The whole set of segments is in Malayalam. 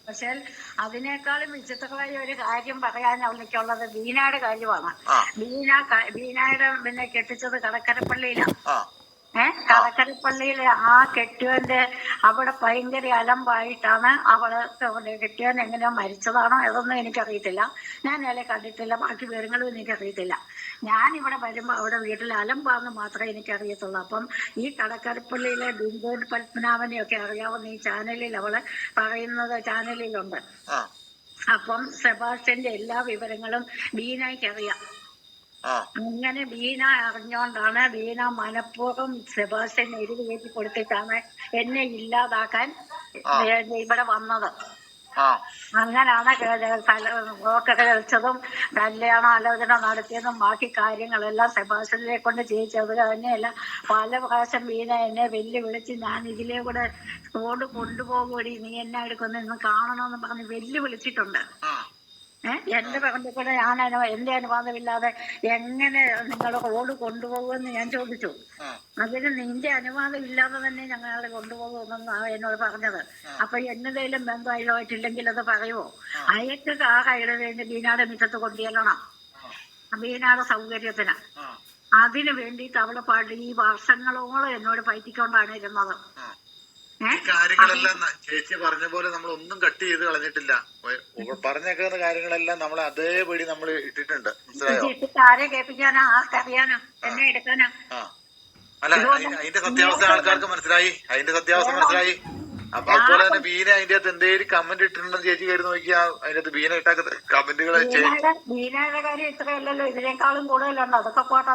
പക്ഷെ അതിനേക്കാളും വിചിത്രമായ ഒരു കാര്യം പറയാൻ അവൾക്കുള്ളത് ബീനയുടെ കാര്യമാണ്. ബീനയുടെ പിന്നെ കെട്ടിച്ചത് കടക്കരപ്പള്ളിയിലാണ്. കടക്കരപ്പള്ളിയിലെ ആ കെട്ടിയവന്റെ അവിടെ ഭയങ്കര അലമ്പായിട്ടാണ് അവള് കെട്ടിയവൻ എങ്ങനെയോ മരിച്ചതാണോ അതൊന്നും എനിക്കറിയത്തില്ല. ഞാൻ അയാളെ കണ്ടിട്ടില്ല, ബാക്കി വിവരങ്ങളും എനിക്കറിയത്തില്ല. ഞാൻ ഇവിടെ വരുമ്പോ അവിടെ വീട്ടിൽ അലമ്പാന്ന് മാത്രമേ എനിക്കറിയത്തുള്ളൂ. അപ്പം ഈ കടക്കരപ്പള്ളിയിലെ ബിന്ദു പത്മനാഭനെയൊക്കെ അറിയാവുന്ന ഈ ചാനലിൽ അവള് പറയുന്നത് ചാനലിലുണ്ട്. അപ്പം സെബാസ്റ്റ്യന്റെ എല്ലാ വിവരങ്ങളും ബീനയ്ക്ക് അറിയാം. അങ്ങനെ ബീന അറിഞ്ഞോണ്ടാണ് ബീന മനഃപൂർവ്വം സെബാസ്റ്റ്യൻ എരിവ് കയറ്റി കൊടുത്തിട്ടാണ് എന്നെ ഇല്ലാതാക്കാൻ ഇവിടെ വന്നത്. അങ്ങനാണ് ബ്ലോക്കൊക്കെ കളിച്ചതും കല്യാണാലോചന നടത്തിയതും ബാക്കി കാര്യങ്ങളെല്ലാം സെബാസ്റ്റ്യനെ കൊണ്ട് ചെയ്യിച്ചത് തന്നെയല്ല. പല പ്രാവശ്യം ബീന എന്നെ വെല്ലുവിളിച്ച് ഞാൻ ഇതിലേ കൂടെ റോഡ് കൊണ്ടുപോകൂടി, നീ എന്നെ എടുക്കുന്ന ഇന്ന് കാണണമെന്ന് പറഞ്ഞ് വെല്ലുവിളിച്ചിട്ടുണ്ട്. എന്റെ പറമ്പിൽ കൂടെ ഞാൻ എന്റെ അനുവാദമില്ലാതെ എങ്ങനെ നിങ്ങൾ റോഡ് കൊണ്ടുപോകുമെന്ന് ഞാൻ ചോദിച്ചു. അതിന് നിന്റെ അനുവാദം ഇല്ലാതെ തന്നെ ഞങ്ങളെ കൊണ്ടുപോകുമെന്നാണ് എന്നോട് പറഞ്ഞത്. അപ്പൊ എന്നതേലും ബന്ധമായിട്ടില്ലെങ്കിൽ അത് പറയുമോ? അയക്ക് കാറയുടെ വേണ്ടി ബീനാടെ മുറ്റത്ത് കൊണ്ടുചെല്ലണം, ബീനാടെ സൗകര്യത്തിന്. അതിന് വേണ്ടിയിട്ട് അവളെ പാടി ഈ വർഷങ്ങളോളം എന്നോട് പറ്റിക്കൊണ്ടാണ് ഇരുന്നത്. ഈ കാര്യങ്ങളെല്ലാം ചേച്ചി പറഞ്ഞ പോലെ നമ്മൾ ഒന്നും കട്ട് ചെയ്ത് കളഞ്ഞിട്ടില്ല. പറഞ്ഞേക്കുന്ന കാര്യങ്ങളെല്ലാം നമ്മൾ അതേപടി നമ്മൾ ഇട്ടിട്ടുണ്ട്. മനസ്സിലായോ? ആരെ കേൾപ്പിക്കാനാ, ആർക്കറിയാനോ, എന്നെ എടുക്കാനാ? അല്ല, അതിന്റെ സത്യാവസ്ഥ ആൾക്കാർക്ക് മനസ്സിലായി. അപ്പൊ അതുപോലെ തന്നെ ബീന അതിന്റെ അകത്ത് എന്തെങ്കിലും കമന്റ് ഇട്ടിട്ടുണ്ടെന്ന് ചേച്ചി കയറി നോക്കിയാൽ അതിന്റെ അകത്ത് ബീന ഇട്ട കമന്റുകള് ബീനയുടെ കാര്യം ഇത്രയല്ലല്ലോ, ഇതിനേക്കാളും കൂടുതലുണ്ട്. അതൊക്കെ പോട്ടെ.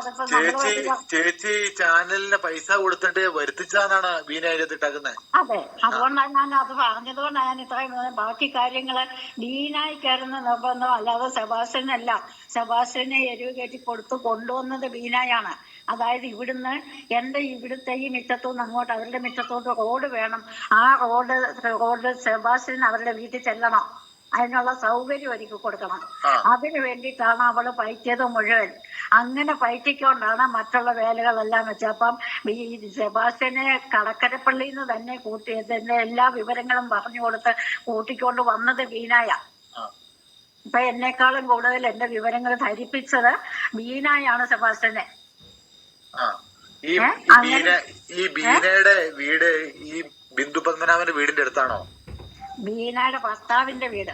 ചേച്ചി ചാനലിന് പൈസ കൊടുത്തിട്ട് വരുത്തിച്ചാന്നാണ് ബീന അതിന്റെ അകത്ത് ഇട്ടാക്കുന്നത്. അതെ, അതുകൊണ്ടാണ് ഞാൻ അത് പറഞ്ഞതുകൊണ്ടാണ് ഞാൻ ഇത്രയും. ബാക്കി കാര്യങ്ങള് ബീനായിക്കാരുന്ന നിർബന്ധം, അല്ലാതെ സെബാസ്റ്റ്യനല്ല. സെബാസ്റ്റ്യനെ എരിവ് കയറ്റി കൊണ്ടുവന്നത് ബീനായാണ്. അതായത് ഇവിടുന്ന് ഇവിടുത്തെ ഈ മുറ്റത്തുനിന്ന് അങ്ങോട്ട് അവരുടെ മുറ്റത്തോട്ട് റോഡ് വേണം. ആ റോഡ് സെബാസ്റ്റ്യൻ അവരുടെ വീട്ടിൽ ചെല്ലണം. അതിനുള്ള സൗകര്യം ഒരുക്കി കൊടുക്കണം. അതിനു വേണ്ടിയിട്ടാണ് അവള് പയറ്റിയത് മുഴുവൻ. അങ്ങനെ പയറ്റിക്കൊണ്ടാണ് മറ്റുള്ള വേലകളെല്ലാം വെച്ചത്. അപ്പം ഈ സെബാസ്റ്റ്യനെ കടക്കരപ്പള്ളിയിൽ നിന്ന് തന്നെ കൂട്ടിയതിന്റെ എല്ലാ വിവരങ്ങളും പറഞ്ഞു കൊടുത്ത് കൂട്ടിക്കൊണ്ട് വന്നത് ബീനായ. ഇപ്പൊ എന്നെക്കാളും കൂടുതൽ എന്റെ വിവരങ്ങൾ ധരിപ്പിച്ചത് ബീനായാണ് സെബാസ്റ്റ്യനെ. ഈ ബീനയുടെ വീട് ഈ ബിന്ദു പത്മനാഭന്റെ വീടിന്റെ അടുത്താണോ? ബീനയുടെ ഭർത്താവിന്റെ വീട്.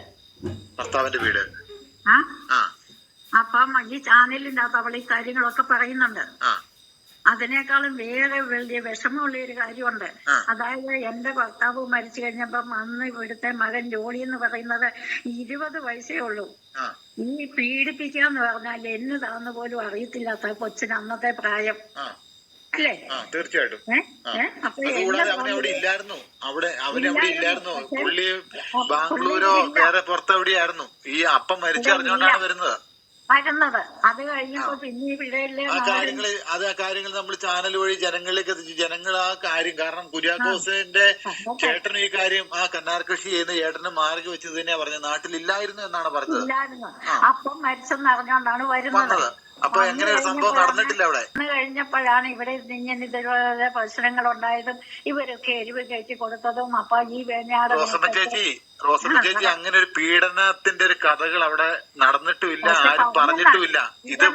അപ്പം ഈ ചാനലിന്റെ അകത്ത് അവൾ ഈ കാര്യങ്ങളൊക്കെ പറയുന്നുണ്ട്. അതിനേക്കാളും വേറെ വലിയ വിഷമമുള്ള ഒരു കാര്യമുണ്ട്. അതായത് എന്റെ ഭർത്താവ് മരിച്ചു കഴിഞ്ഞപ്പം അന്ന് ഇവിടുത്തെ മകൻ ജോളി എന്ന് പറയുന്നത് 20 വയസ്സേ ഉള്ളൂ. ഈ പീഡിപ്പിക്കാന്ന് പറഞ്ഞാൽ എന്നതാന്ന് പോലും അറിയത്തില്ലാത്ത കൊച്ചിന് അന്നത്തെ പ്രായം അല്ലേ? തീർച്ചയായിട്ടും. ബാംഗ്ലൂരോ വേറെ പുറത്തെവിടെയായിരുന്നു ഈ അപ്പം മരിച്ചറിഞ്ഞോണ്ടാണ് വരുന്നത്. അത് കഴിഞ്ഞപ്പോ പിന്നെ ആ കാര്യങ്ങൾ നമ്മൾ ചാനൽ വഴി ജനങ്ങളിലേക്ക് എത്തിച്ചു. ജനങ്ങൾ ആ കാര്യം, കാരണം കുര്യാക്കോസിന്റെ ചേട്ടനും ഈ കാര്യം ആ കന്നാർ കൃഷി ചെയ്യുന്ന ചേട്ടന് മാർഗി വെച്ചത് തന്നെയാ പറഞ്ഞത്. നാട്ടിലില്ലായിരുന്നു എന്നാണ് പറഞ്ഞത്. അപ്പം മരിച്ചെന്ന് അറിഞ്ഞോണ്ടാണ് വരുന്നത്. അപ്പൊ എങ്ങനെ ഒരു സംഭവം നടന്നിട്ടില്ല അവിടെ. കഴിഞ്ഞപ്പോഴാണ് ഇവിടെ ഇങ്ങനെ ഇതുപോലെ പ്രശ്നങ്ങൾ ഉണ്ടായതും ഇവരൊക്കെ എരിവ് കയറ്റി കൊടുത്തതും. അപ്പൊ ഈ റോസമ്മ ചേച്ചി അങ്ങനെ ഒരു പീഡനത്തിന്റെ ഒരു കഥകൾ അവിടെ നടന്നിട്ടുമില്ല, ആരും പറഞ്ഞിട്ടുമില്ല. ഇത്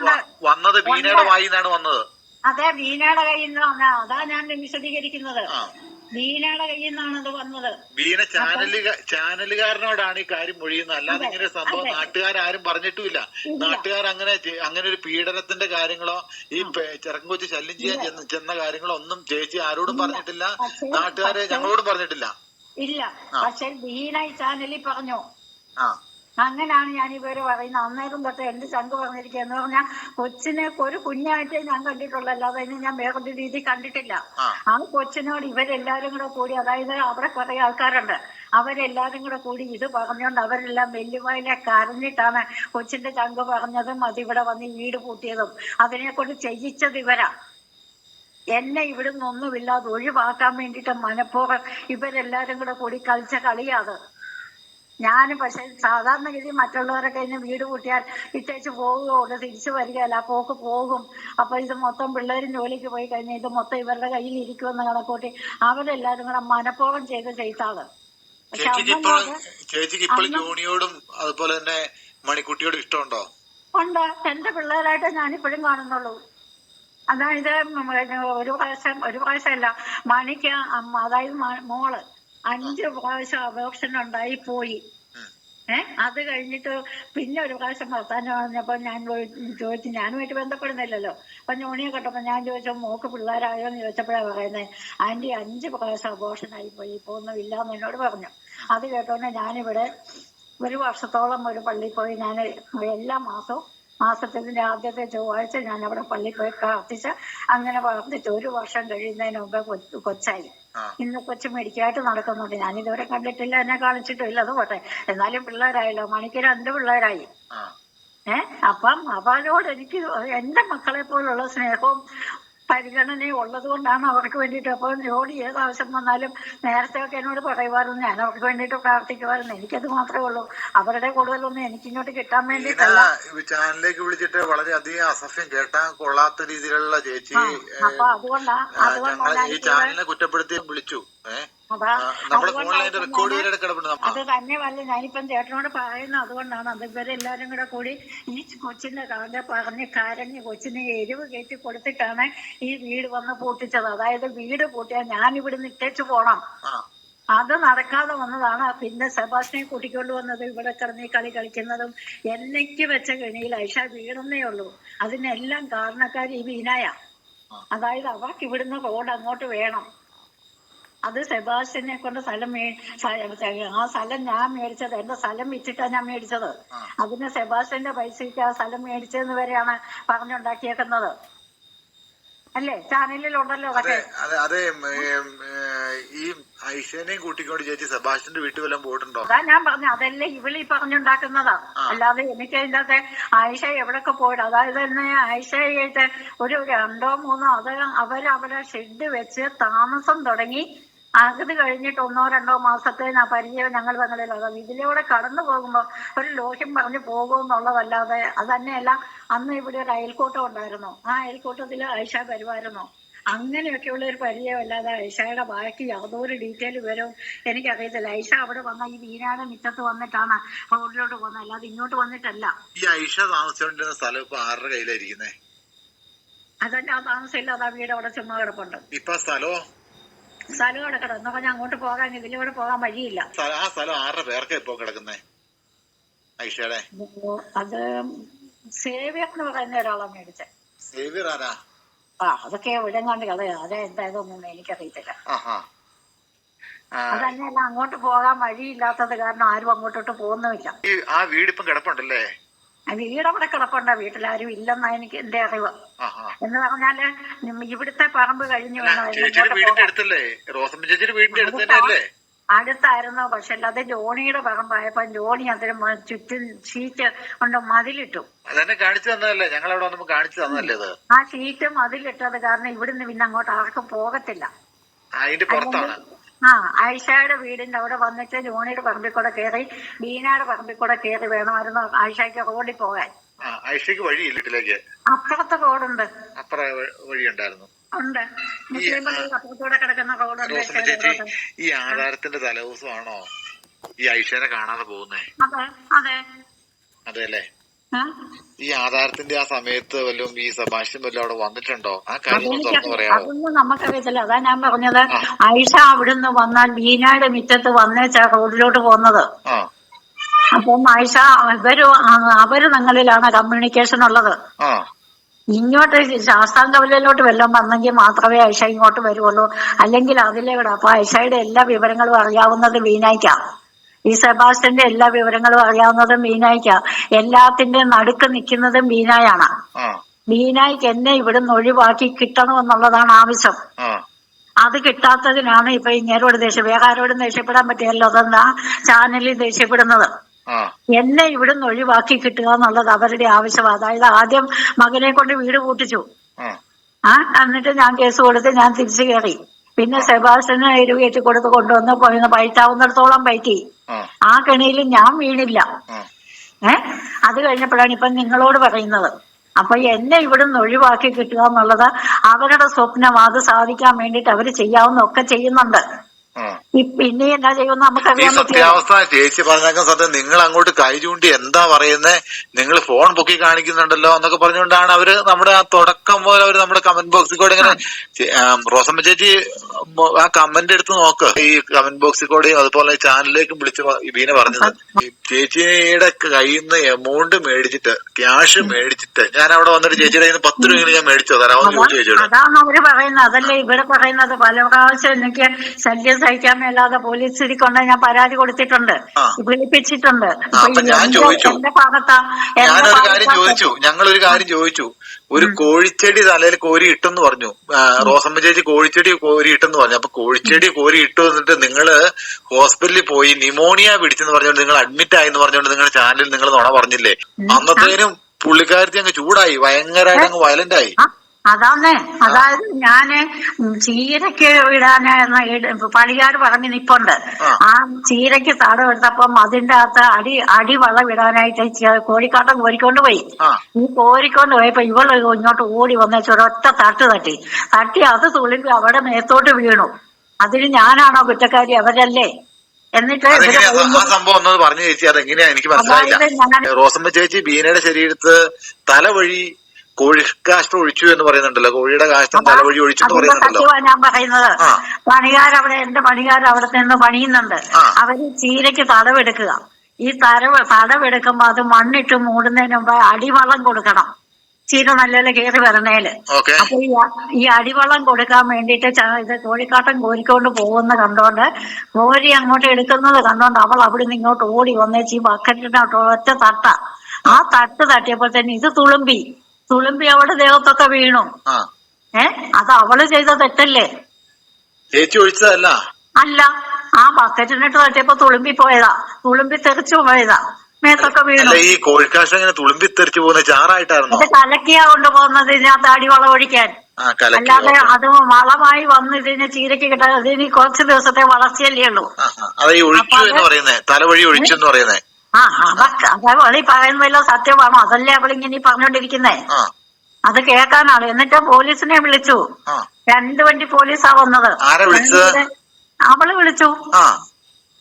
വന്നത് ബീനയുടെ വായിന്നാണ് വന്നത്. അതെ, ബീനയുടെ കയ്യിൽ നിന്ന്. അതാ ഞാൻ വിശദീകരിക്കുന്നത്. ബീനയുടെ കയ്യിൽ നിന്നാണ് അത് വന്നത്. ബീന ചാനലുകാരനോടാണ് ഈ കാര്യം മൊഴിയുന്നത്. അല്ലാതെ ഇങ്ങനെ ഒരു സംഭവം നാട്ടുകാരും പറഞ്ഞിട്ടുമില്ല. നാട്ടുകാർ അങ്ങനെ ഒരു പീഡനത്തിന്റെ കാര്യങ്ങളോ ഈ ചെറുക്കൊച്ചു ശല്യം ചെയ്യാൻ ചെന്ന കാര്യങ്ങളോ ഒന്നും ചേച്ചി ആരോടും പറഞ്ഞിട്ടില്ല. നാട്ടുകാരെ ഞങ്ങളോടും പറഞ്ഞിട്ടില്ല. ഇല്ല, പക്ഷെ ബീന ഈ ചാനലിൽ പറഞ്ഞു. അങ്ങനെയാണ് ഞാൻ ഇവര് പറയുന്നത്. അന്നേരം തൊട്ട് എന്റെ ചങ്ക് പറഞ്ഞിരിക്കുക എന്ന് പറഞ്ഞാൽ കൊച്ചിനെ ഒരു കുഞ്ഞായിട്ടേ ഞാൻ കണ്ടിട്ടുള്ളൂ, അല്ലാതെ അതിനെ ഞാൻ വേറൊരു രീതി കണ്ടിട്ടില്ല. ആ കൊച്ചിനോട് ഇവരെല്ലാരും കൂടെ കൂടി, അതായത് അവിടെ കുറെ ആൾക്കാരുണ്ട്, അവരെല്ലാരും കൂടെ കൂടി ഇത് പറഞ്ഞോണ്ട് അവരെല്ലാം വെല്ലുവായിലെ കരഞ്ഞിട്ടാണ് കൊച്ചിന്റെ ചങ്ക് പറഞ്ഞതും അതിവിടെ വന്ന് വീട് പൂട്ടിയതും. അതിനെ കൊണ്ട് ചെയ്യിച്ചത് ഇവരാ. എന്നെ ഇവിടുന്ന് ഒന്നുമില്ലാതെ ഒഴിവാക്കാൻ വേണ്ടിയിട്ട് മനഃപൂർവ്വം ഇവരെല്ലാരും കൂടെ കൂടി കളിച്ച കളിയാത്. ഞാനും പക്ഷെ സാധാരണഗതി മറ്റുള്ളവരൊക്കെ എന്നെ വീട് കൂട്ടിയാൽ ഇട്ടേച്ച് പോവുകയുള്ളൂ, തിരിച്ചു വരികയല്ല. ആ പോക്ക് പോകും. അപ്പൊ ഇത് മൊത്തം പിള്ളേരും ജോലിക്ക് പോയി കഴിഞ്ഞാൽ ഇത് മൊത്തം ഇവരുടെ കയ്യിൽ ഇരിക്കുമെന്ന് കണക്കൂട്ടി അവരെല്ലാരും കൂടെ മനഃപൂർവ്വം ചെയ്ത് ചെയ്താണ്. പക്ഷെ ചേച്ചിക്ക് ഇപ്പോൾ അന്ന് ജോണിയോടും അതുപോലെ തന്നെ മണിക്കുട്ടിയോടും ഇഷ്ടമുണ്ടോ? ഉണ്ട്. എന്റെ പിള്ളേരായിട്ട് ഞാനിപ്പോഴും കാണുന്നുള്ളൂ. അതായത് ഒരു പ്രാവശ്യമല്ല, മണിക്ക് അതായത് മോള് 5 പ്രാവശ്യം അബോർഷൻ ഉണ്ടായി പോയി. അത് കഴിഞ്ഞിട്ട് പിന്നെ ഒരു പ്രാവശ്യം വർത്താനം പറഞ്ഞപ്പോ ഞാൻ ചോദിച്ചു, ഞാനുമായിട്ട് ബന്ധപ്പെടുന്നില്ലല്ലോ. അപ്പൊ ജോണിയെ കണ്ടപ്പോ ഞാൻ ചോദിച്ചു, മോക്ക് പിള്ളേരായോ എന്ന് ചോദിച്ചപ്പോഴാണ് പറയുന്നത്, ആന്റി 5 പ്രാവശ്യം അബോർഷൻ ആയി പോയി, ഇപ്പൊ ഒന്നും ഇല്ലാന്ന് എന്നോട് പറഞ്ഞു. അത് കേട്ടോണ്ട് ഞാനിവിടെ 1 വർഷത്തോളം ഒരു പള്ളിയിൽ പോയി. ഞാൻ എല്ലാ മാസത്തിന്റെ ആദ്യത്തെ ചൊവ്വാഴ്ച ഞാൻ അവിടെ പള്ളിയിൽ പോയി പ്രാർത്ഥിച്ച്, അങ്ങനെ പ്രാർത്ഥിച്ച് 1 വർഷം കഴിയുന്നതിന് മുമ്പ് കൊച്ചായി. ഇന്ന് കൊച്ചു മെഡിക്കായിട്ട് നടക്കുന്നുണ്ട്. ഞാനിതുവരെ കണ്ടിട്ടില്ല, എന്നെ കാണിച്ചിട്ടില്ല. അത് പോട്ടെ, എന്നാലും പിള്ളേരായല്ലോ. മണിക്ക് 2 പിള്ളേരായി. അപ്പം അവരോട് എനിക്ക് എന്റെ മക്കളെ പോലുള്ള സ്നേഹവും പരിഗണനയും ഉള്ളത് കൊണ്ടാണ് അവർക്ക് വേണ്ടിയിട്ട്. അപ്പോൾ ജോലി ഏതാവശ്യം വന്നാലും നേരത്തെ ഒക്കെ എന്നോട് പറയുമായിരുന്നു, ഞാൻ അവർക്ക് വേണ്ടിയിട്ട് പ്രാർത്ഥിക്കുമായിരുന്നു. എനിക്കത് മാത്രമേ ഉള്ളൂ. അവരുടെ കൂടുതലൊന്നും എനിക്കിങ്ങോട്ട് കിട്ടാൻ വേണ്ടിയിട്ടല്ല. ചാനലിലേക്ക് വിളിച്ചിട്ട് വളരെയധികം അസഭ്യം, കേട്ടാൻ കൊള്ളാത്ത രീതിയിലുള്ള ചേച്ചി അപ്പൊ അതുകൊണ്ടാണ് ഈ ചാനലിനെ കുറ്റപ്പെടുത്തി വിളിച്ചു. അത് തന്നെയല്ല, ഞാനിപ്പം ചേട്ടനോട് പറയുന്നത് അതുകൊണ്ടാണ്. അത് ഇവരെല്ലാരും കൂടി ഈ കൊച്ചിന്റെ പറഞ്ഞ് കരഞ്ഞ് കൊച്ചിനെ എരിവ് കയറ്റി കൊടുത്തിട്ടാണ് ഈ വീട് വന്ന് പൂട്ടിച്ചത്. അതായത് വീട് പൂട്ടിയാൽ ഞാൻ ഇവിടുന്ന് ഇട്ടേച്ചു പോണം. അത് നടക്കാതെ വന്നതാണ്. പിന്നെ സെബാസ്റ്റിനെ കൂട്ടിക്കൊണ്ട് വന്നത്, ഇവിടെ കിടന്ന് കളി കളിക്കുന്നതും എന്നേക്ക് വെച്ച കെണിയിൽ ഐഷ വീണെന്നേ ഉള്ളൂ. അതിനെല്ലാം കാരണക്കാരി ഈ വീനായ. അതായത് അവർക്ക് ഇവിടുന്ന് റോഡ് അങ്ങോട്ട് വേണം. അത് സെബാസ്റ്റിനെ കൊണ്ട് ആ സ്ഥലം ഞാൻ മേടിച്ചത്, എന്റെ സ്ഥലം വിറ്റിട്ടാണ് ഞാൻ മേടിച്ചത്. അതിന് സെബാസ്റ്റിന്റെ പൈസയ്ക്ക് ആ സ്ഥലം മേടിച്ചതെന്ന് വരെയാണ് പറഞ്ഞുണ്ടാക്കിയേക്കുന്നത്. അല്ലേ? ചാനലിലുണ്ടല്ലോ അതൊക്കെ. അതെ, ഈ ഐഷനെയും കൂട്ടിക്കൊണ്ട് ചേച്ചി സെബാസ്റ്റിന്റെ വീട്ടിൽ വല്ലതും പോയിട്ടുണ്ടോ? അതാ ഞാൻ പറഞ്ഞു, അതല്ലേ ഇവളീ പറഞ്ഞുണ്ടാക്കുന്നതാ. അല്ലാതെ എനിക്ക് അതിൻ്റെ അകത്തെ ആയിഷ എവിടൊക്കെ പോയിട്ട്, അതായത് തന്നെ ആയിഷയായിട്ട് ഒരു 2 3 അത് അവരവിടെ ഷെഡ് വെച്ച് താമസം തുടങ്ങി. അത് കഴിഞ്ഞിട്ട് 1 2 മാസത്തെ പരിചയം ഞങ്ങൾ തങ്ങളിലുള്ള ഇതിലൂടെ കടന്നു പോകുമ്പോൾ ഒരു ലോഹ്യം പറഞ്ഞു പോകുമെന്നുള്ളതല്ലാതെ. അത് തന്നെയല്ല, അന്ന് ഇവിടെ ഒരു അയൽക്കൂട്ടം ഉണ്ടായിരുന്നു. ആ അയൽക്കൂട്ടത്തിൽ ആയിഷ വരുമായിരുന്നു. അങ്ങനെയൊക്കെയുള്ള ഒരു പരിചയമല്ലാതെ ഐഷയുടെ ബാക്കി യാതൊരു ഡീറ്റെയിൽ വിവരവും എനിക്കറിയത്തില്ല. ഐഷ അവിടെ വന്ന ഈ വീനാട് മുറ്റത്ത് വന്നിട്ടാണ് റോഡിലോട്ട് പോകുന്നത്, അല്ലാതെ ഇങ്ങോട്ട് വന്നിട്ടല്ല. ഈ ഐഷ താമസിച്ചുകൊണ്ടിരുന്ന സ്ഥലം ഇപ്പൊ ആരുടെ കയ്യിലായിരിക്കുന്നേ? അതന്നെ, ആ താമസമില്ല. ആ വീട് അവിടെ ചുമ്മാ കിടപ്പുണ്ട്. ഇപ്പൊ സ്ഥലം കിടക്കണം എന്ന് പറഞ്ഞാൽ അങ്ങോട്ട് പോകാൻ ഇതിലൂടെ പോകാൻ വഴിയില്ല. ആ സ്ഥലം ആരുടെ പേർക്കാ ഇപ്പൊ കിടക്കുന്നേ ഐഷയുടെ? അത് സേവ്യർ എന്ന് പറയുന്ന ഒരാളാണ് മേടിച്ചത്. സേവ്യർ ആരാ? അതൊക്കെ എവിടെയും കണ്ട് കളയാ. അതെന്തായതൊന്നും എനിക്കറിയത്തില്ല. അതന്നെയല്ല, അങ്ങോട്ട് പോകാൻ വഴിയില്ലാത്തത് കാരണം ആരും അങ്ങോട്ടോട്ട് പോകുന്നുമില്ല. ആ വീടിപ്പം കിടപ്പുണ്ടല്ലേ? വീടവിടെ കിടപ്പുണ്ട്. വീട്ടിലാരും ഇല്ലെന്നാ എനിക്ക് എന്റെ അറിവ്. എന്ന് പറഞ്ഞാല് ഇവിടുത്തെ പറമ്പ് കഴിഞ്ഞു വേണം. അടുത്തായിരുന്നു, പക്ഷെ അത് ജോണിയുടെ പറമ്പായപ്പോ ജോണി അതിന് ചുറ്റും ഷീറ്റ് കൊണ്ട് മതിലിട്ടു. ആ ഷീറ്റ് മതിലിട്ടത് കാരണം ഇവിടുന്ന് പിന്നെ അങ്ങോട്ട് ആർക്കും പോകത്തില്ല. ആയിഷയുടെ വീടിന്റെ അവിടെ വന്നിട്ട് ജോണിയുടെ പറമ്പിൽ കൂടെ കയറി ബീനയുടെ പറമ്പിൽ കൂടെ കയറി വേണമായിരുന്നു ആയിഷയ്ക്ക് റോഡിൽ പോകാൻ. ആയിഷയ്ക്ക് വഴിയില്ല വീട്ടിലേക്ക്. അപ്പുറത്തെ റോഡുണ്ട്. വഴിയുണ്ടായിരുന്നു. ഉണ്ട്. മുസ്ലിം പള്ളിയിൽ അപ്പുറത്തൂടെ കിടക്കുന്ന റോഡുണ്ട്. ഈ ആധാരത്തിന്റെ തലേദിവസമാണോ ഈ ഐഷനെ കാണാതെ പോകുന്നേ? അതെ. അതെല്ലേ? ഈ ആധാരത്തിന്റെ ആ സമയത്ത് വല്ലതും ഈ സെബാസ്റ്റ്യൻ വല്ലതും അവിടെ വന്നിട്ടുണ്ടോ? ആ കാര്യം പറയാമോ? അതൊന്നും നമുക്കറിയത്തില്ല. അതാ ഞാൻ പറഞ്ഞത്, ഐഷ അവിടുന്ന് വന്നാൽ ബീനായുടെ മുറ്റത്ത് വന്നേച്ചാ റോഡിലോട്ട് പോകുന്നത്. അപ്പം ഐഷ അവര് തങ്ങളിലാണ് കമ്മ്യൂണിക്കേഷൻ ഉള്ളത്. ഇങ്ങോട്ട് ശാസ്താംകവലയിലോട്ട് വല്ലതും വന്നെങ്കിൽ മാത്രമേ ഐഷ ഇങ്ങോട്ട് വരുള്ളൂ, അല്ലെങ്കിൽ അതിലേ വിടാം. അപ്പൊ ഐഷയുടെ എല്ലാ വിവരങ്ങളും അറിയാവുന്നത് ബീനായ്ക്കാ. ഈ സെബാസ്റ്റ്യന്റെ എല്ലാ വിവരങ്ങളും അറിയാവുന്നതും ബീനായ്ക്കാ. എല്ലാത്തിന്റെ നടുക്ക് നിൽക്കുന്നതും ബീനായാണ്. ബീനായ്ക്ക് എന്നെ ഇവിടുന്ന് ഒഴിവാക്കി കിട്ടണമെന്നുള്ളതാണ് ആവശ്യം. അത് കിട്ടാത്തതിനാണ് ഇപ്പൊ ഇങ്ങേരോട് വേറെ ആരോടും ദേഷ്യപ്പെടാൻ പറ്റിയല്ലോ. അതെന്താ ചാനലിൽ ദേഷ്യപ്പെടുന്നത്? എന്നെ ഇവിടുന്ന് ഒഴിവാക്കി കിട്ടുക എന്നുള്ളത് അവരുടെ ആവശ്യമാണ്. അതായത് ആദ്യം മകനെ കൊണ്ട് വീട് പൂട്ടിച്ചു. എന്നിട്ട് ഞാൻ കേസ് കൊടുത്ത് ഞാൻ തിരിച്ചു കയറി. പിന്നെ സെബാസ്റ്റ്യന് എരിവ് കയറ്റി കൊടുത്ത് കൊണ്ടുവന്ന് പയറ്റാവുന്നിടത്തോളം പയറ്റി. ആ കെണിയിൽ ഞാൻ വീണില്ല. അത് കഴിഞ്ഞപ്പോഴാണ് ഇപ്പൊ നിങ്ങളോട് പറയുന്നത്. അപ്പൊ എന്നെ ഇവിടുന്ന് ഒഴിവാക്കി കിട്ടുക എന്നുള്ളത് അവരുടെ സ്വപ്നം. അത് സാധിക്കാൻ വേണ്ടിയിട്ട് അവര് ചെയ്യാവുന്നൊക്കെ ചെയ്യുന്നുണ്ട്. പിന്നെ എന്നാ ചെയ്യുമെന്ന് ഈ നമുക്കറിയാൻ പറ്റില്ല. സത്യാവസ്ഥ ചേച്ചി പറഞ്ഞേക്കാൻ സത്യം, നിങ്ങൾ അങ്ങോട്ട് കൈ ചൂണ്ടി എന്താ പറയുന്നേ, നിങ്ങൾ ഫോൺ പൊക്കി കാണിക്കുന്നുണ്ടല്ലോ എന്നൊക്കെ പറഞ്ഞുകൊണ്ടാണ് അവര് നമ്മുടെ ആ തുടക്കം പോലെ അവര് നമ്മുടെ കമന്റ് ബോക്സിൽ കൂടെ ഇങ്ങനെ റോസമ്മ ചേച്ചി ആ കമന്റ് എടുത്ത് നോക്ക്. ഈ കമന്റ് ബോക്സിൽ കൂടെയും അതുപോലെ ചാനലിലേക്കും വിളിച്ച് വീണ പറഞ്ഞത്, ഈ ചേച്ചിയുടെ കയ്യിൽ നിന്ന് എമൗണ്ട് മേടിച്ചിട്ട് ക്യാഷ് മേടിച്ചിട്ട് ഞാൻ അവിടെ വന്നിട്ട് ചേച്ചിയുടെ കയ്യിൽ നിന്ന് 10 രൂപ ഞാൻ മേടിച്ചോ തരാമെന്ന് ചോദിച്ചു ചേച്ചിയോട്. അതാണ് അവര് പറയുന്നത്. അതല്ലേ ഇവിടെ പറയുന്നത്. പല പ്രാവശ്യം എനിക്ക് ശല്യം സഹിക്കാൻ മേലാതെ പോലീസ് കൊണ്ട് ഞാൻ പരാതി കൊടുത്തിട്ടുണ്ട്, വിളിപ്പിച്ചിട്ടുണ്ട്. ഞാൻ ചോദിച്ചു, എന്റെ ഭാഗത്താ ഞാനൊരു കാര്യം ചോദിച്ചു, ഞങ്ങളൊരു കാര്യം ചോദിച്ചു. ഒരു കോഴിച്ചെടി തലയിൽ കോരി ഇട്ടെന്ന് പറഞ്ഞു റോസമ്മ ചേച്ചി, കോഴിച്ചെടി കോരി ഇട്ടെന്ന് പറഞ്ഞു. അപ്പൊ കോഴിച്ചെടി കോരി ഇട്ടു എന്നിട്ട് നിങ്ങള് ഹോസ്പിറ്റലിൽ പോയി നിമോണിയ പിടിച്ചെന്ന് പറഞ്ഞുകൊണ്ട് നിങ്ങൾ അഡ്മിറ്റ് ആയെന്ന് പറഞ്ഞുകൊണ്ട് നിങ്ങളുടെ ചാനലിൽ നിങ്ങൾ നുണ പറഞ്ഞില്ലേ? അന്നത്തേനും പുള്ളിക്കാരത്തി അങ്ങ് ചൂടായി, ഭയങ്കരമായിട്ട് അങ്ങ് വയലന്റ് ആയി. അതാന്നേ, അതായത് ഞാന് ചീരക്ക് ഇടാന് പണിക്കാർ പറഞ്ഞ് നിപ്പുണ്ട്. ആ ചീരക്ക് തടം എടുത്തപ്പം അതിന്റെ അകത്ത് അടിവളം ഇടാനായിട്ട് കോഴിക്കാട്ടം കോരിക്കൊണ്ട് പോയി. ഈ കോരിക്കൊണ്ട് പോയപ്പോ ഇവള് ഇങ്ങോട്ട് ഓടി വന്ന ഒരൊറ്റ തട്ടി അത് തുളുമ്പി അവിടെ മേത്തോട്ട് വീണു. അതിന് ഞാനാണോ കുറ്റക്കാരി? അവരല്ലേ. എന്നിട്ട് ആ സംഭവം ഒന്നത് പറഞ്ഞു ചേച്ചി, അതെങ്ങനെയാ എനിക്ക് മനസ്സിലായില്ല. റോസമ്മ ചേച്ചി ബീനയുടെ ശരീരത്ത് തല വഴി കോഴിക്കാഷ്ടം ഒഴിച്ചു എന്ന് പറയുന്നുണ്ടല്ലോ, കോഴിയുടെ കാഷ്ടം തലവഴി ഒഴിച്ചു എന്ന് പറയുന്നുണ്ടല്ലോ. ഞാൻ പറയുന്നത് പണിക്കാരവിടെ, എന്റെ പണിക്കാർ അവിടെ നിന്ന് പണിയുന്നുണ്ട്. അവര് ചീരയ്ക്ക് തടവെടുക്കുക. ഈ തടവെടുക്കുമ്പോ അത് മണ്ണിട്ട് മൂടുന്നതിന് മുമ്പ് അടിവളം കൊടുക്കണം, ചീര നല്ലപോലെ കയറി വരണേല്. അപ്പൊ ഈ അടിവളം കൊടുക്കാൻ വേണ്ടിയിട്ട് ഇത് കോഴിക്കാട്ടം കോരിക്കൊണ്ട് പോകുന്ന കണ്ടോണ്ട്, കോരി അങ്ങോട്ട് എടുക്കുന്നത് കണ്ടോണ്ട് അവൾ അവിടെ നിന്ന് ഇങ്ങോട്ട് ഓടി വന്നേച്ച് ഈ ബക്കറ്റിനോട്ട് ഒറ്റ ആ തട്ടിയപ്പോൾ തന്നെ ഇത് തുളുമ്പി അവളുടെ ദേഹത്തൊക്കെ വീണു. അത് അവള് ചെയ്ത തെറ്റല്ലേ? ചേച്ചി ഒഴിച്ചതല്ല. അല്ല, ആ ബക്കറ്റിനിട്ട് തട്ടിയപ്പോ തുളുമ്പി തെറിച്ചു പോയതാ, മേത്തൊക്കെ വീണു. ഈ കോഴിക്കാഷ്ടം ഇങ്ങനെ തുളുമ്പി തെറിച്ചു പോകുന്ന ചാറായിട്ടായിരുന്നു. ഇത് കലക്കിയാ കൊണ്ടുപോകുന്നത് ഇതിനകത്ത് അടിവളം ഒഴിക്കാൻ. അല്ലാതെ അത് വളമായി വന്ന് ഇതിന് ചീരക്ക് കിട്ടാൻ ഇതിന് കുറച്ച് ദിവസത്തെ വളർച്ചയല്ലേ ഉള്ളൂ. തലവഴി ഒഴിച്ചു എന്ന് പറയുന്നേ. അവളീ പറയുന്നതല്ലോ സത്യമാണോ? അതല്ലേ അവളിങ്ങനെ പറഞ്ഞോണ്ടിരിക്കുന്നേ. അത് കേൾക്കാനാണ്. എന്നിട്ട് പോലീസിനെ വിളിച്ചു. 2 വണ്ടി പോലീസാ വന്നത്. അവള് വിളിച്ചു.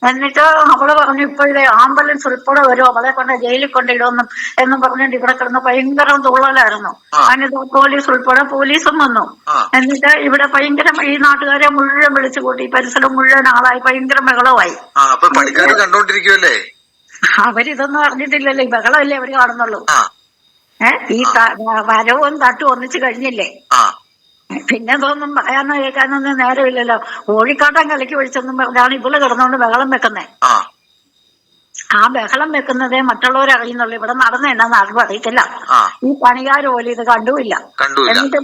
എന്നിട്ട് അവള് പറഞ്ഞു ഇപ്പോഴേ ആംബുലൻസ് ഉൾപ്പെടെ വരും, അവളെ കൊണ്ട് ജയിലിൽ കൊണ്ടിടുമെന്നും എന്നും പറഞ്ഞിട്ട് ഇവിടെ കിടന്ന് ഭയങ്കര തുള്ളലായിരുന്നു. അതിന് പോലീസ് ഉൾപ്പെടെ പോലീസും വന്നു. എന്നിട്ട് ഇവിടെ ഭയങ്കര ഈ നാട്ടുകാരെ മുഴുവൻ വിളിച്ചു കൂട്ടി, പരിസരം മുഴുവൻ ആളായി ഭയങ്കര ബഹളമായി. കണ്ടോണ്ടിരിക്കുവല്ലേ? അവരിതൊന്നും അറിഞ്ഞിട്ടില്ലല്ലോ, ഈ ബഹളമല്ലേ അവര് കാണുന്നുള്ളൂ. ഈ വരവും തട്ടും ഒന്നിച്ച് കഴിഞ്ഞില്ലേ, പിന്നെ ഇതൊന്നും പറയാനോ കേൾക്കാനൊന്നും നേരമില്ലല്ലോ. കോഴിക്കാട്ടം കലക്കി ഒഴിച്ചെന്നും പറഞ്ഞാണ് ഇവള് കിടന്നുകൊണ്ട് ബഹളം വെക്കുന്നേ. ആ ബഹളം വെക്കുന്നതേ മറ്റുള്ളവരറിയുന്നുള്ളൂ. ഇവിടെ നടന്നെന്നാന്ന് ആർക്കും അറിയത്തില്ല. ഈ പണിക്കാർ പോലും ഇത് കണ്ടുമില്ല. എന്നിട്ട്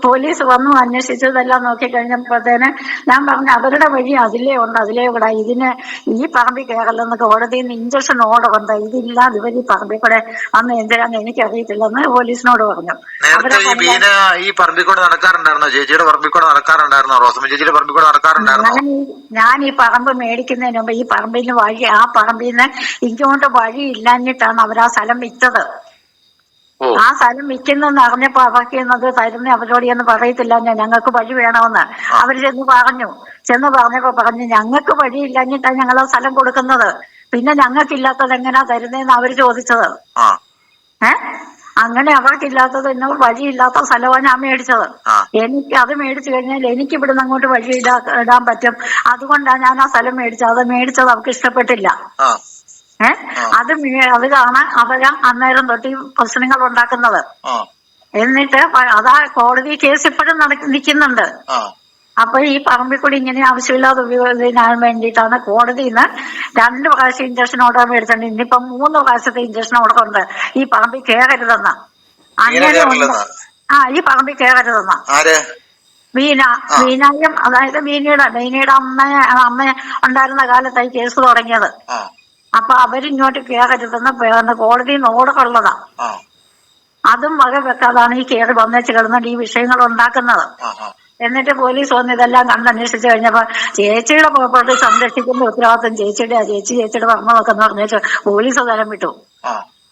പോലീസ് വന്നു അന്വേഷിച്ചതെല്ലാം നോക്കി കഴിഞ്ഞപ്പോഴത്തേന് ഞാൻ പറഞ്ഞു അവരുടെ വഴി അതിലേ ഉണ്ട്, അതിലേ കൂടെ ഇതിന് ഈ പറമ്പിൽ കയറലെന്ന് കോടതിയിൽ നിന്ന് ഇഞ്ചക്ഷൻ ഓർഡർ ഉണ്ട്, ഇതില്ലാതെ ഇവർ ഈ പറമ്പിൽ കൂടെ അന്ന് എന്തിനാന്ന് എനിക്കറിയത്തില്ലെന്ന് പോലീസിനോട് പറഞ്ഞു. ഞാൻ ഈ പറമ്പ് മേടിക്കുന്നതിന് മുമ്പ് ഈ പറമ്പിന് വഴി, ആ പറമ്പിൽ നിന്ന് ഇങ്ങോട്ട് വഴി ഇല്ലാഞ്ഞിട്ടാണ് അവരാ സ്ഥലം വിറ്റത്. ആ സ്ഥലം വിൽക്കുന്നെന്ന് അറിഞ്ഞപ്പോ അവർക്ക് എന്നത് തരുന്ന അവരോട് എന്ന് പറയത്തില്ല, ഞങ്ങൾക്ക് വഴി വേണമെന്ന് അവര് ചെന്ന് പറഞ്ഞപ്പോ ഞങ്ങൾക്ക് വഴി ഇല്ലാഞ്ഞിട്ടാണ് ഞങ്ങൾ ആ സ്ഥലം കൊടുക്കുന്നത്, പിന്നെ ഞങ്ങൾക്കില്ലാത്തത് എങ്ങനെയാ തരുന്നതെന്ന് അവര് ചോദിച്ചത്. അങ്ങനെ അവർക്കില്ലാത്തത് എന്നോട് വഴിയില്ലാത്ത സ്ഥലമാണ് ഞാൻ മേടിച്ചത്. എനിക്ക് അത് മേടിച്ചു കഴിഞ്ഞാൽ എനിക്ക് ഇവിടുന്ന് അങ്ങോട്ട് വഴി ഇടാൻ പറ്റും. അതുകൊണ്ടാണ് ഞാൻ ആ സ്ഥലം മേടിച്ചത്. അത് മേടിച്ചത് അവർക്ക് ഇഷ്ടപ്പെട്ടില്ല. അത് കാണാൻ അവരാ അന്നേരം തൊട്ട് പ്രശ്നങ്ങൾ ഉണ്ടാക്കുന്നത്. എന്നിട്ട് അതാ കോടതി കേസ് ഇപ്പോഴും നിൽക്കുന്നുണ്ട്. അപ്പൊ ഈ പറമ്പിൽ കൂടി ഇങ്ങനെ ആവശ്യമില്ലാതെ ഉപയോഗിക്കാൻ വേണ്ടിയിട്ടാണ് കോടതിയിൽ നിന്ന് 2 പ്രാവശ്യം ഇഞ്ചക്ഷൻ ഓർഡർ മേടിച്ചിട്ടുണ്ട്. ഇന്നിപ്പം 3 പ്രാവശ്യത്തെ ഇഞ്ചക്ഷൻ ഓർഡർ ഉണ്ട് ഈ പറമ്പിൽ കയറരുതെന്ന്. അങ്ങനെ ഈ പറമ്പിൽ കയറരുതെന്ന് വീനായും, അതായത് വീനയുടെ അമ്മ ഉണ്ടായിരുന്ന കാലത്തായി കേസ് തുടങ്ങിയത്. അപ്പൊ അവരിങ്ങോട്ട് കയറരുതെന്ന് കോടതിയിൽ നിന്ന് ഓർഡർ ഉള്ളതാ. അതും വക വെക്കാതാണ് ഈ കയറി വന്നേച്ച് കിടന്നിട്ട് ഈ വിഷയങ്ങൾ ഉണ്ടാക്കുന്നത്. എന്നിട്ട് പോലീസ് വന്ന് ഇതെല്ലാം കണ്ടന്വേഷിച്ചു കഴിഞ്ഞപ്പോ ചേച്ചിയുടെ പ്രോപ്പർട്ടി സംരക്ഷിക്കുന്ന ഉത്തരവാദിത്വം ചേച്ചിയുടെ പറഞ്ഞു നോക്കെന്ന് പറഞ്ഞിട്ട് പോലീസ് തലം വിട്ടു.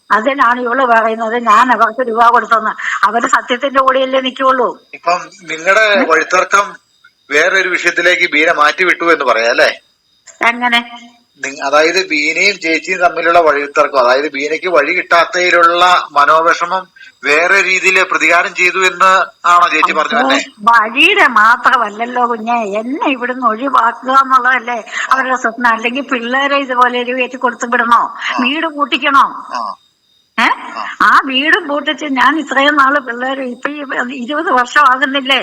അതിനാണ് ഇവള് പറയുന്നത് ഞാൻ അവർക്ക് രൂപ കൊടുത്തെന്ന്. അവര് സത്യത്തിന്റെ കൂടെയല്ലേ നിൽക്കുള്ളൂ. ഇപ്പം നിങ്ങളുടെ വഴിത്തർക്കം വേറൊരു വിഷയത്തിലേക്ക് ബീന മാറ്റി വിട്ടു എന്ന് പറയാം അല്ലെ? എങ്ങനെ? അതായത് ബീനയും ചേച്ചിയും തമ്മിലുള്ള വഴിത്തർക്കം, അതായത് ബീനയ്ക്ക് വഴി കിട്ടാത്തതിലുള്ള മനോവിഷമം വേറെ രീതിയിൽ പ്രതികാരം ചെയ്തു എന്ന് ആണോ ചേച്ചി പറഞ്ഞു തന്നെ? വഴിയുടെ മാത്രമല്ലല്ലോ കുഞ്ഞെ, എന്നെ ഇവിടുന്ന് ഒഴിവാക്കുക എന്നുള്ളതല്ലേ അവരുടെ സ്വപ്നം. അല്ലെങ്കിൽ പിള്ളേരെ ഇതുപോലെ ഒരു കയറ്റി കൊടുത്തു വിടണോ? വീട് പൂട്ടിക്കണോ? ആ വീടും പൂട്ടിച്ച് ഞാൻ ഇത്രയും നാള് പിള്ളേര് ഇപ്പൊ 20 വർഷം ആകുന്നില്ലേ?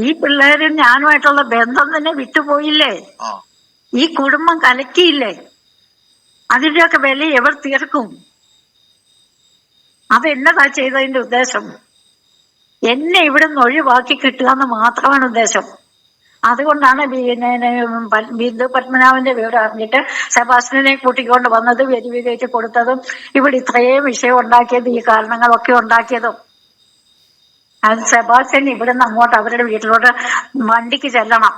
ഈ പിള്ളേരും ഞാനുമായിട്ടുള്ള ബന്ധം തന്നെ വിട്ടുപോയില്ലേ? ഈ കുടുംബം കലക്കിയില്ലേ? അതിന്റെയൊക്കെ വില എവർ തീർക്കും? അതെന്നതാ ചെയ്തതിന്റെ ഉദ്ദേശം? എന്നെ ഇവിടുന്ന് ഒഴിവാക്കി കിട്ടുക എന്ന് മാത്രമാണ് ഉദ്ദേശം. അതുകൊണ്ടാണ് ബിന്ദു പത്മനാഭന്റെ വീട് അറിഞ്ഞിട്ട് സെബാസ്റ്റ്യനെ കൂട്ടിക്കൊണ്ട് വന്നത്, വെരിഫിക്കേറ്റ് കൊടുത്തതും ഇവിടെ ഇത്രയും വിഷയം ഉണ്ടാക്കിയത്, ഈ കാരണങ്ങളൊക്കെ ഉണ്ടാക്കിയതും. അത് സെബാസ്റ്റ്യൻ ഇവിടുന്ന് അങ്ങോട്ട് അവരുടെ വീട്ടിലോട്ട് വണ്ടിക്ക് ചെല്ലണം.